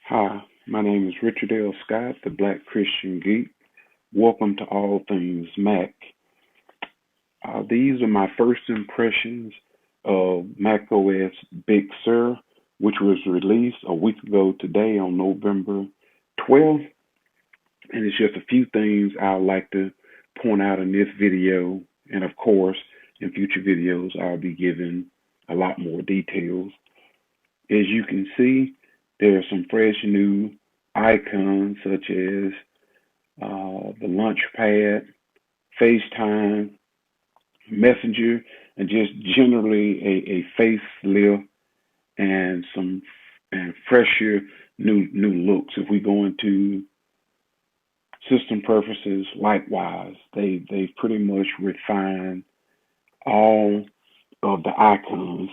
Hi, my name is Richard L. Scott, the Black Christian Geek. Welcome to All Things Mac. These are my first impressions of macOS Big Sur, which was released a week ago today on November 12th. And it's just a few things I'd like to point out in this video. And of course, in future videos, I'll be giving a lot more details. As you can see, there are some fresh new icons such as the launch pad, FaceTime, Messenger, and just generally a facelift and some fresher new looks. If we go into system preferences, likewise, they've pretty much refined all of the icons.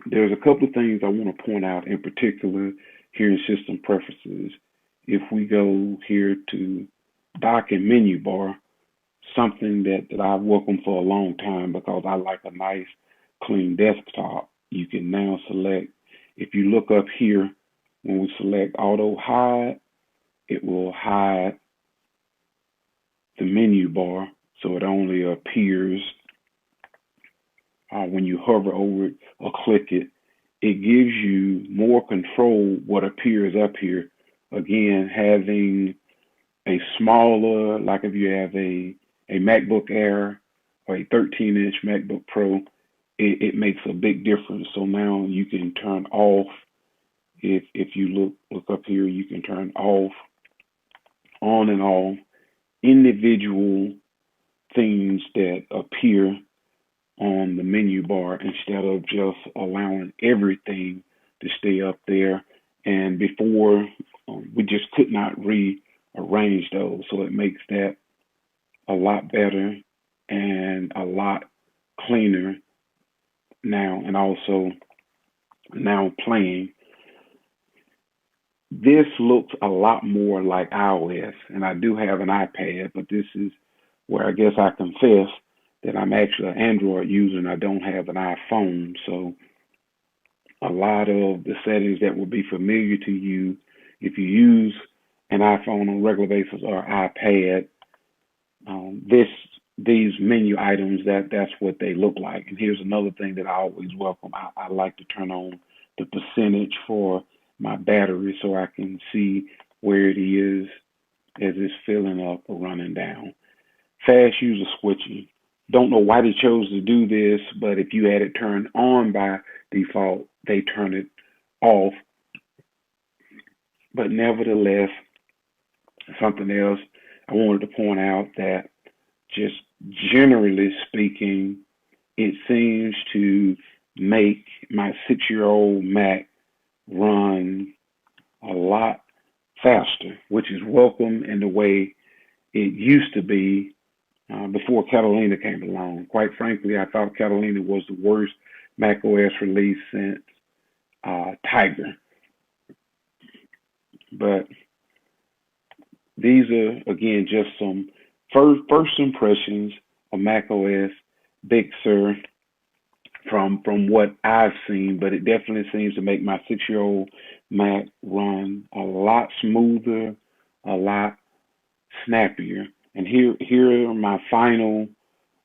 There's a couple of things I want to point out in particular here in system preferences. If we go here to dock and menu bar, something that I've welcomed for a long time because I like a nice clean desktop, you can now select, if you look up here, when we select auto hide, it will hide the menu bar so it only appears when you hover over it or click it. It gives you more control what appears up here. Again, having a smaller, like if you have a MacBook Air or a 13-inch MacBook Pro, it makes a big difference. So now you can turn off, if you look up here, you can turn off, on and off individual things that appear on the menu bar instead of just allowing everything to stay up there. And before, we just could not rearrange those. So it makes that a lot better and a lot cleaner now. And also now playing. This looks a lot more like iOS. And I do have an iPad, but this is where I guess I confess that I'm actually an Android user and I don't have an iPhone. So a lot of the settings that will be familiar to you if you use an iPhone on a regular basis or iPad, these menu items, that's what they look like. And here's another thing that I always welcome. I like to turn on the percentage for my battery so I can see where it is as it's filling up or running down. Fast user switching. Don't know why they chose to do this, but if you had it turned on by default, they turn it off. But nevertheless, something else I wanted to point out that just generally speaking, it seems to make my 6-year-old Mac run a lot faster, which is welcome in the way it used to be before Catalina came along. Quite frankly, I thought Catalina was the worst macOS release since Tiger. But these are, again, just some first impressions of macOS Big Sur from what I've seen, but it definitely seems to make my 6-year-old Mac run a lot smoother, a lot snappier. And here are my final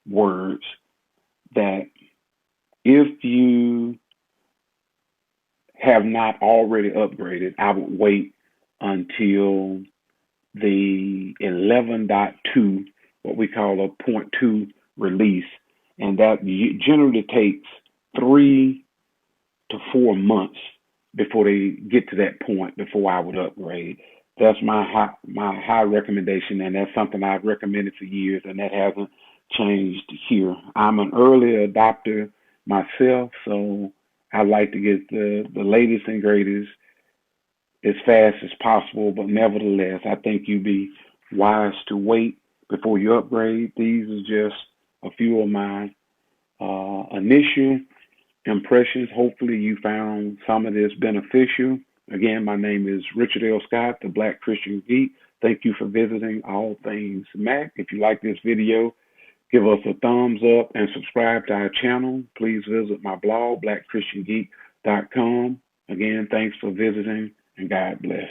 words, that if you have not already upgraded, I would wait until the 11.2, what we call a point 2 release. And that generally takes 3 to 4 months before they get to that point before I would upgrade. That's my high recommendation, and that's something I've recommended for years, and that hasn't changed here. I'm an early adopter myself, so I like to get the latest and greatest as fast as possible. But nevertheless, I think you'd be wise to wait before you upgrade. These are just a few of my initial impressions. Hopefully you found some of this beneficial. Again, my name is Richard L. Scott, the Black Christian Geek. Thank you for visiting All Things Mac. If you like this video, give us a thumbs up and subscribe to our channel. Please visit my blog, blackchristiangeek.com. Again, thanks for visiting and God bless.